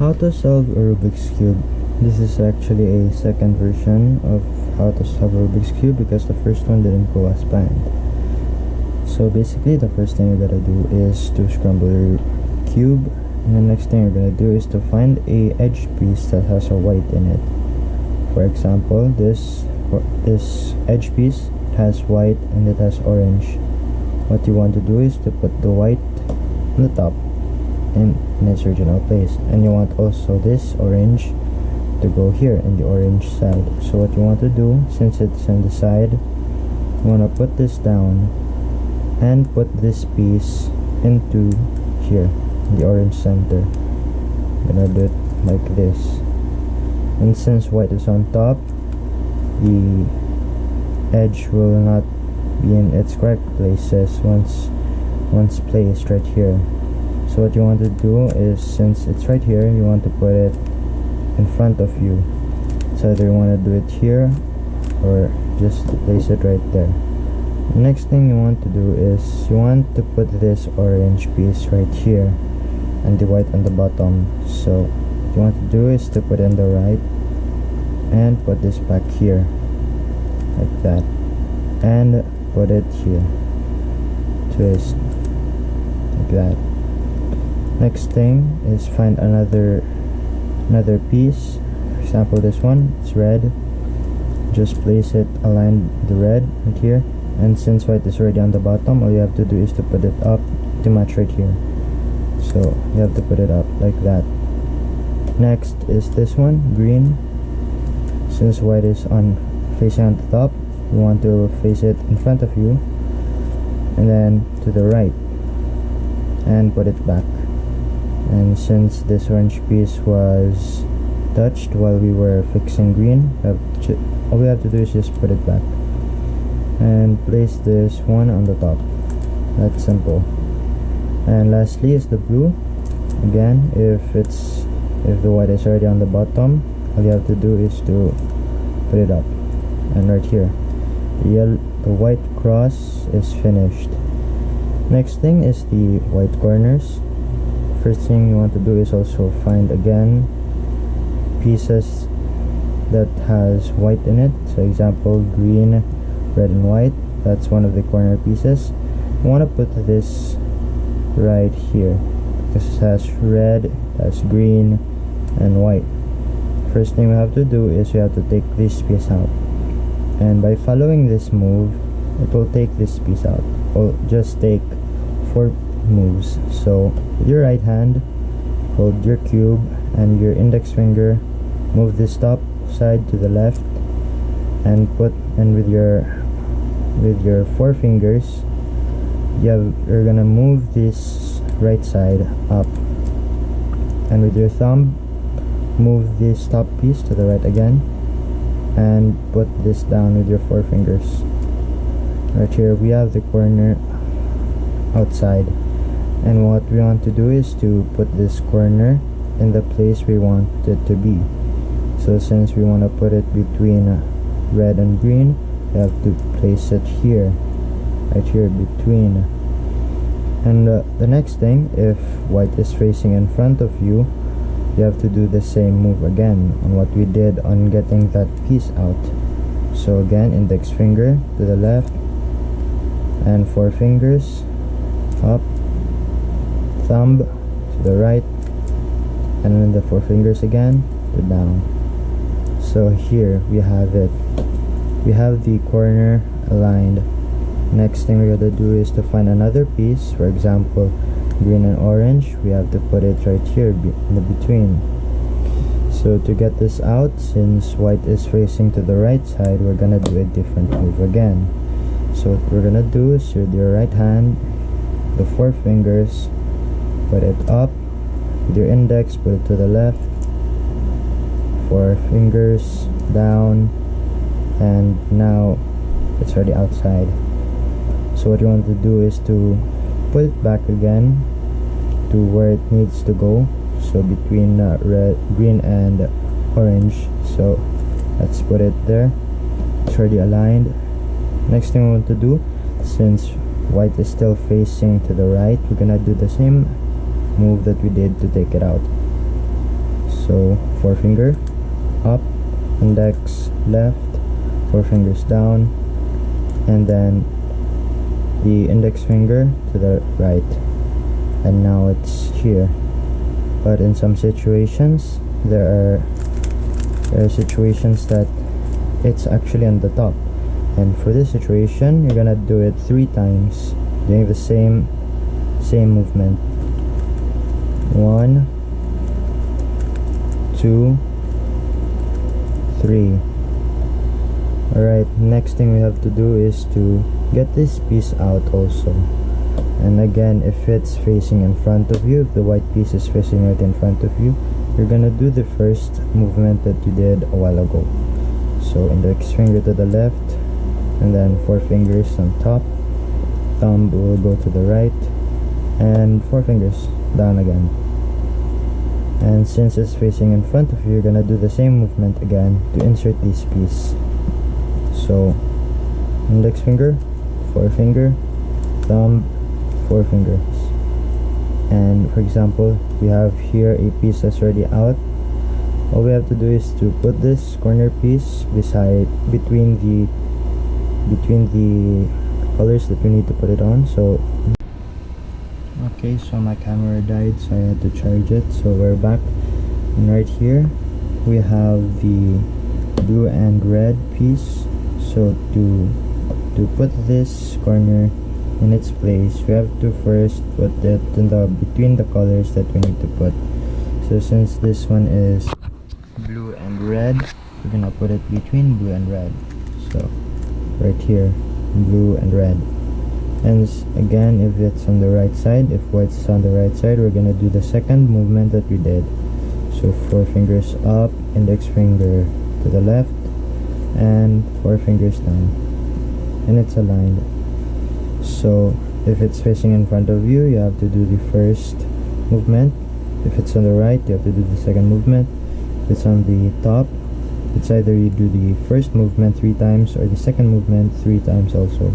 How to solve a Rubik's Cube. This is actually a second version of how to solve a Rubik's Cube because the first one didn't go as planned. So basically the first thing you're gonna do is to scramble your cube, and the next thing you're gonna do is to find a edge piece that has a white in it. For example, this edge piece has white and it has orange. What you want to do is to put the white on the top in its original place, and you want also this orange to go here in the orange side. So what you want to do, since it's on the side, you want to put this down and put this piece into here in the orange center. I'm gonna do it like this, and since white is on top, the edge will not be in its correct places once placed right here. So what you want to do is, since it's right here, you want to put it in front of you. So either you want to do it here or just place it right there. The next thing you want to do is you want to put this orange piece right here and the white on the bottom. So what you want to do is to put it on the right and put this back here like that, and put it here, twist like that. Next thing is find another piece. For example, this one, it's red. Just place it, align the red right here, and since white is already on the bottom, all you have to do is to put it up to match right here. So you have to put it up like that. Next is this one, green. Since white is facing on the top, you want to face it in front of you and then to the right and put it back. And since this orange piece was touched while we were fixing green, all we have to do is just put it back and place this one on the top. That's simple. And lastly is the blue. Again, if the white is already on the bottom, all you have to do is to put it up. And right here, the white cross is finished. Next thing is the white corners. First thing you want to do is also find again pieces that has white in it. So example, green, red and white. That's one of the corner pieces. You want to put this right here because it has red, it has green and white. First thing we have to do is we have to take this piece out, and by following this move it will take this piece out. Or just take 4 moves. So with your right hand, hold your cube and your index finger, move this top side to the left, and with your 4 fingers you're gonna move this right side up, and with your thumb move this top piece to the right again and put this down with your 4 fingers. Right here we have the corner outside, and what we want to do is to put this corner in the place we want it to be. So since we want to put it between red and green, we have to place it here, right here between. And the next thing, if white is facing in front of you, you have to do the same move again on what we did on getting that piece out. So again, index finger to the left and 4 fingers up, thumb to the right, and then the 4 fingers again to down. So here we have it. We have the corner aligned. Next thing we're gonna do is to find another piece. For example, green and orange, we have to put it right here in the between. So to get this out, since white is facing to the right side, we're gonna do a different move again. So what we're gonna do is with your right hand, the 4 fingers, put it up, with your index put it to the left, 4 fingers down, and now it's already outside. So what you want to do is to put it back again to where it needs to go, so between red, green and orange. So let's put it there. It's already aligned. Next thing we want to do, since white is still facing to the right, we're gonna do the same move that we did to take it out. So forefinger up, index left, four fingers down, and then the index finger to the right, and now it's here. But in some situations there are situations that it's actually on the top, and for this situation you're gonna do it 3 times doing the same movement. 1, 2, 3. Alright, next thing we have to do is to get this piece out also. And again, if it's facing in front of you, if the white piece is facing right in front of you, you're gonna do the first movement that you did a while ago. So index finger to the left, and then 4 fingers on top, thumb will go to the right, and 4 fingers down again. And since it's facing in front of you, you're gonna do the same movement again to insert this piece. So index finger, forefinger, thumb, 4 fingers. And for example, we have here a piece that's already out. All we have to do is to put this corner piece between the colors that we need to put it on. So okay, so my camera died, so I had to charge it. So we're back, and right here we have the blue and red piece. So to put this corner in its place, we have to first put it in between the colors that we need to put. So since this one is blue and red, we're gonna put it between blue and red. So right here, blue and red. And again, if it's on the right side, if white's is on the right side, we're gonna do the second movement that we did. So 4 fingers up, index finger to the left, and 4 fingers down, and it's aligned. So if it's facing in front of you, you have to do the first movement. If it's on the right, you have to do the second movement. If it's on the top, it's either you do the first movement 3 times or the second movement 3 times also.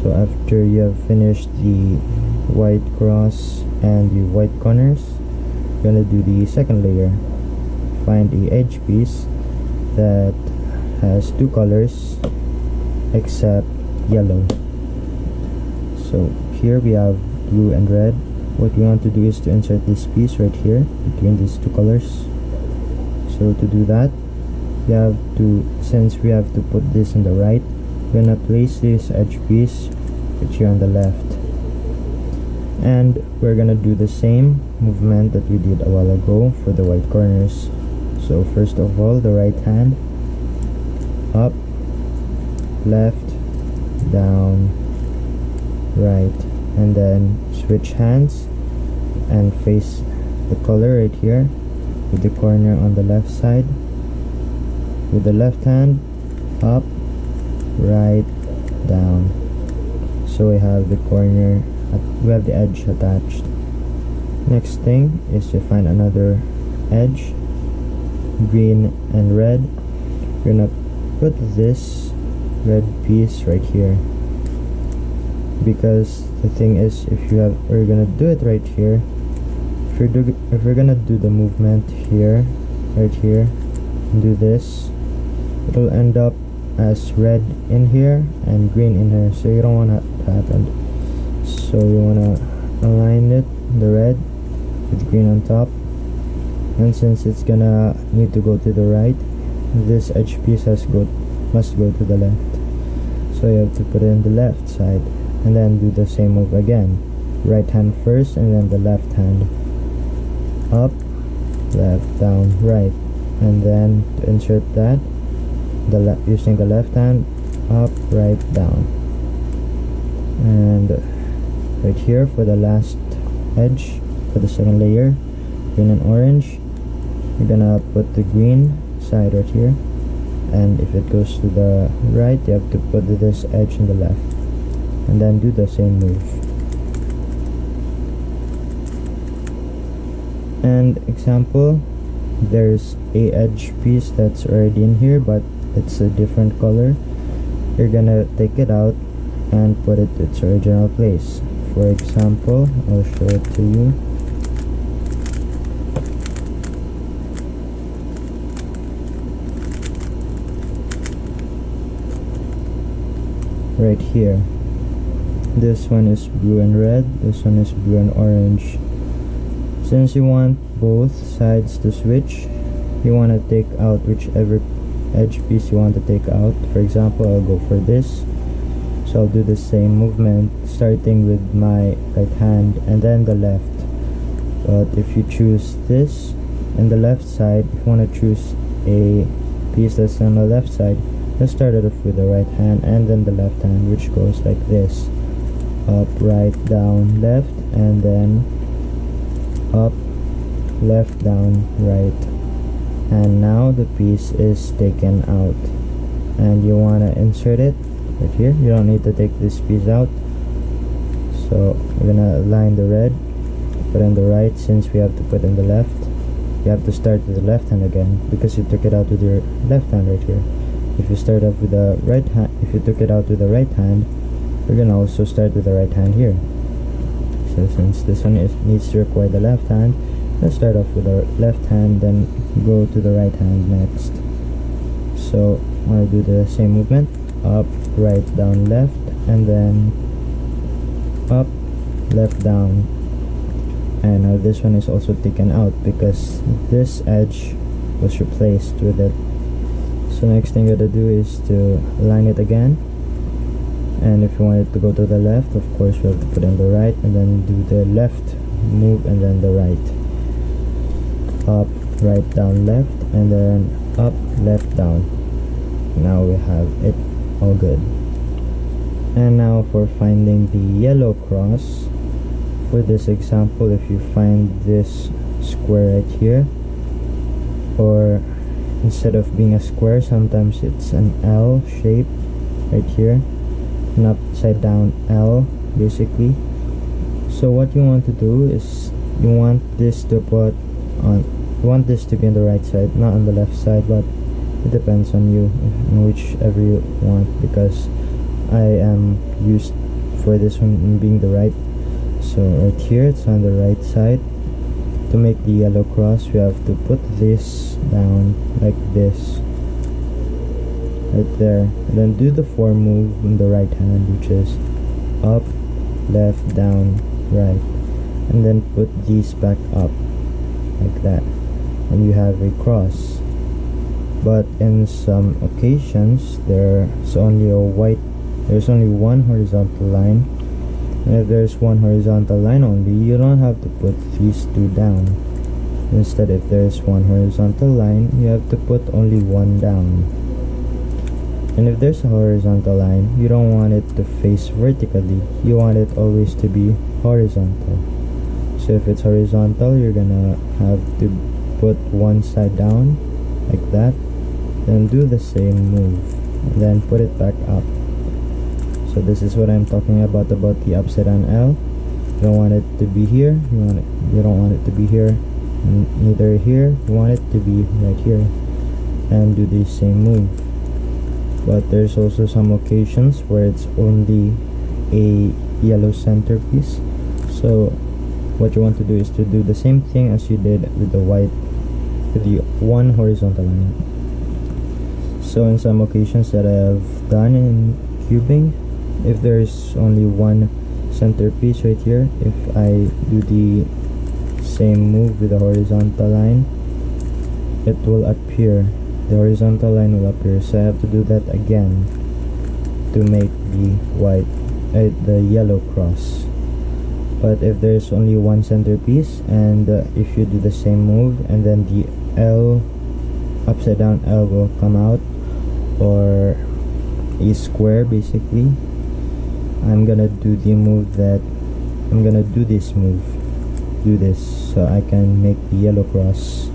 So after you have finished the white cross and the white corners, you're gonna do the second layer. Find the edge piece that has 2 colors except yellow. So here we have blue and red. What we want to do is to insert this piece right here between these 2 colors. So to do that, we have to, since we have to put this on the right, we're gonna place this edge piece right here on the left, and we're gonna do the same movement that we did a while ago for the white corners. So first of all, the right hand up, left, down, right, and then switch hands and face the color right here with the corner on the left side. With the left hand up, right, down. So we have the corner, we have the edge attached. Next thing is to find another edge, green and red. We're gonna put this red piece right here, because the thing is, if you have, we're gonna do it right here. If we're gonna do the movement here, right here, and do this, it'll end up as red in here and green in here, so you don't want that to happen. So you want to align it, the red with green on top, and since it's gonna need to go to the right, this edge piece must go to the left. So you have to put it in the left side, and then do the same move again. Right hand first, and then the left hand up, left, down, right, and then to insert that, using the left hand up, right, down. And right here for the last edge, for the second layer, green and orange, you're gonna put the green side right here, and if it goes to the right, you have to put this edge in the left, and then do the same move. And example, there's a edge piece that's already in here, but it's a different color. You're gonna take it out and put it its original place. For example, I'll show it to you. right here. This one is blue and red, this one is blue and orange. Since you want both sides to switch, you want to take out whichever edge piece you want to take out. For example, I'll go for this, so I'll do the same movement starting with my right hand and then the left. But if you choose this and the left side, if you want to choose a piece that's on the left side, let's start it off with the right hand and then the left hand, which goes like this: up, right, down, left, and then up, left, down, right. And now the piece is taken out, and you want to insert it right here. You don't need to take this piece out, so we're gonna align the red, put in the right. Since we have to put in the left, you have to start with the left hand again because you took it out with your left hand right here. If you start off with the right hand, if you took it out with the right hand, we're gonna also start with the right hand here. So since this one needs to require the left hand, let's start off with the left hand, then go to the right hand next. So I'll do the same movement: up, right, down, left, and then up, left, down. And now this one is also taken out because this edge was replaced with it. So next thing you gotta do is to align it again, and if you want it to go to the left, of course you have to put in the right and then do the left move and then the right. Up, right, down, left, and then up, left, down. Now we have it all good. And now for finding the yellow cross, for this example, if you find this square right here, or instead of being a square, sometimes it's an L shape right here, an upside down L basically. So what you want to do is you want this to put on, you want this to be on the right side, not on the left side, but it depends on you, whichever you want, because I am used for this one being the right. So right here it's on the right side. To make the yellow cross, we have to put this down like this right there, and then do the form move in the right hand, which is up, left, down, right, and then put these back up like that, and you have a cross. But in some occasions there's only one horizontal line, and if there's one horizontal line only, you don't have to put these two down. Instead, if there's one horizontal line, you have to put only one down. And if there's a horizontal line, you don't want it to face vertically, you want it always to be horizontal. So if it's horizontal, you're gonna have to put one side down like that, then do the same move and then put it back up. So this is what I'm talking about the upside down L. You don't want it to be here, you don't want it to be here, neither here. You want it to be right here, and do the same move. But there's also some occasions where it's only a yellow centerpiece. So what you want to do is to do the same thing as you did with the white, with the one horizontal line. So in some occasions that I have done in cubing, if there's only one centerpiece right here, if I do the same move with the horizontal line, it will appear, the horizontal line will appear. So I have to do that again to make the yellow cross. But if there's only one centerpiece, and if you do the same move, and then the L, upside down L will come out, or a square basically, I'm gonna do the move that I'm gonna do this move, do this, so I can make the yellow cross.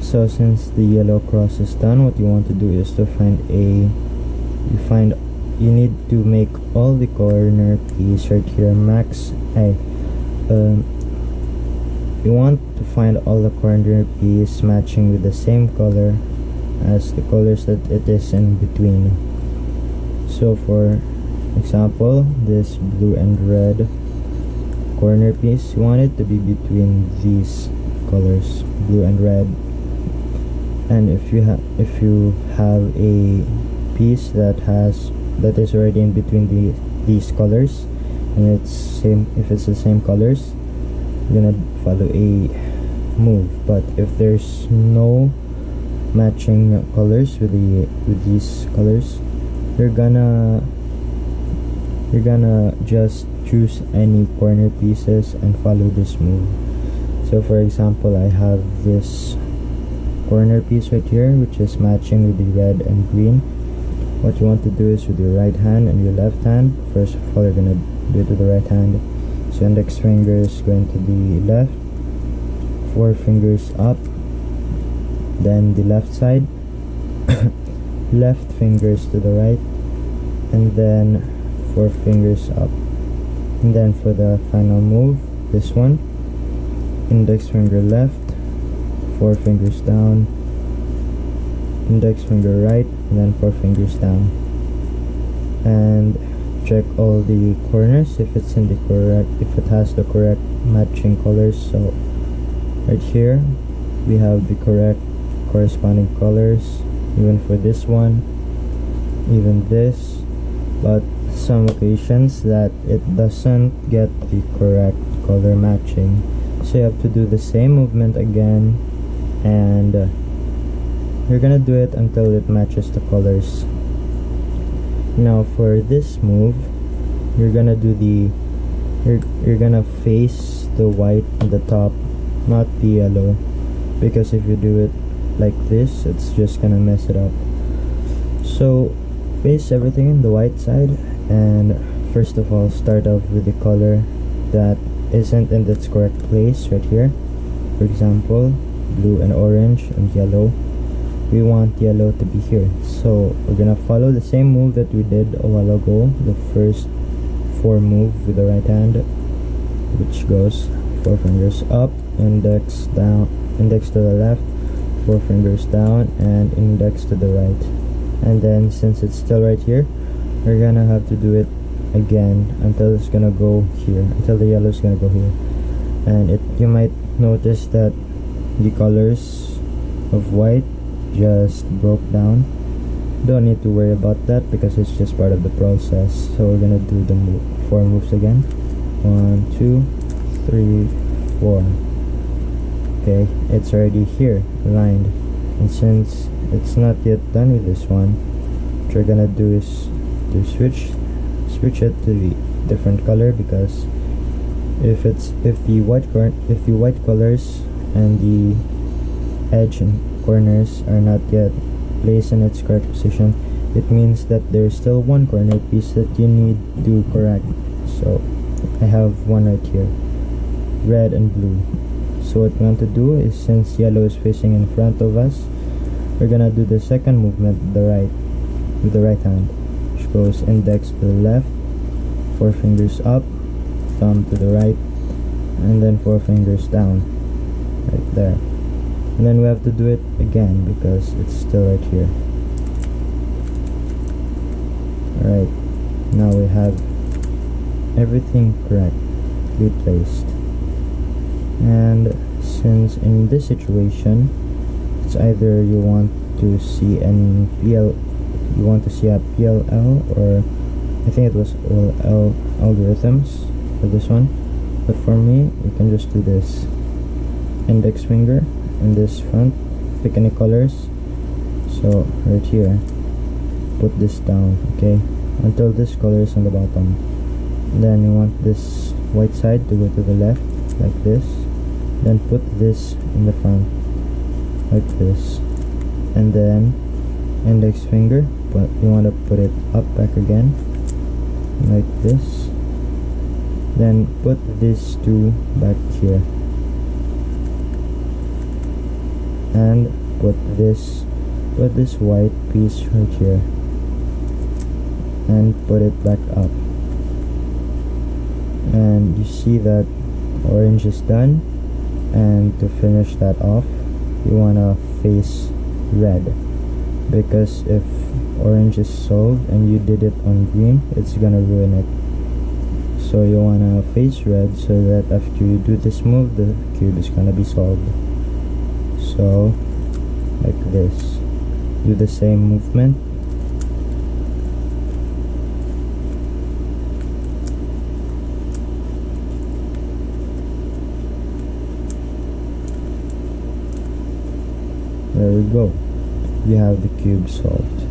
So since the yellow cross is done, what you want to do is to you need to make all the corner piece right here max. You want to find all the corner piece matching with the same color as the colors that it is in between. So for example, this blue and red corner piece, you want it to be between these colors, blue and red. And if you have a piece that has that is already in between these colors, and it's same. If it's the same colors, you're gonna follow a move. But if there's no matching colors with these colors, you're gonna just choose any corner pieces and follow this move. So for example, I have this corner piece right here which is matching with the red and green. What you want to do is with your right hand and your left hand. First of all, you're gonna do it with the right hand. So index finger is going to be left, 4 fingers up, then the left side, left fingers to the right, and then 4 fingers up. And then for the final move, this one, index finger left, 4 fingers down, index finger right, and then 4 fingers down. And check all the corners if it's in the correct, if it has the correct matching colors. So right here we have the correct corresponding colors, even for this one, even this. But some occasions that it doesn't get the correct color matching, so you have to do the same movement again, and you're gonna do it until it matches the colors. Now for this move, you're gonna do the you're gonna face the white on the top, not the yellow, because if you do it like this, it's just gonna mess it up. So face everything in the white side, and first of all, start off with the color that isn't in its correct place right here. For example, blue and orange and yellow. We want yellow to be here, so we're gonna follow the same move that we did a while ago, the first 4 move with the right hand, which goes 4 fingers up, index down, index to the left, 4 fingers down, and index to the right. And then since it's still right here, we're gonna have to do it again until it's gonna go here, until the yellow is gonna go here. And you might notice that the colors of white just broke down. Don't need to worry about that because it's just part of the process. So we're gonna do the 4 moves again. 1, 2, 3, 4. Okay, it's already here, aligned. And since it's not yet done with this one, what you're gonna do is to switch it to the different color, because if the white colors and the edge and corners are not yet placed in its correct position, it means that there's still one corner piece that you need to correct. So I have one right here, red and blue. So what we want to do is, since yellow is facing in front of us, we're gonna do the second movement with the right hand, which goes index to the left, 4 fingers up, thumb to the right, and then 4 fingers down, right there. And then we have to do it again because it's still right here. Alright, now we have everything correctly placed. And since in this situation, it's either you want to see a PLL, or I think it was OL algorithms for this one. But for me, you can just do this. Index finger in this front, pick any colors. So right here, put this down, okay, until this color is on the bottom. Then you want this white side to go to the left, like this. Then put this in the front, like this. And then index finger, but you want to put it up back again, like this. Then put these 2 back here, and put this white piece right here, and put it back up. And you see that orange is done. And to finish that off, you want to face red, because if orange is solved and you did it on green, it's gonna ruin it. So you want to face red so that after you do this move, the cube is gonna be solved. So like this, do the same movement, there we go. You have the cube solved.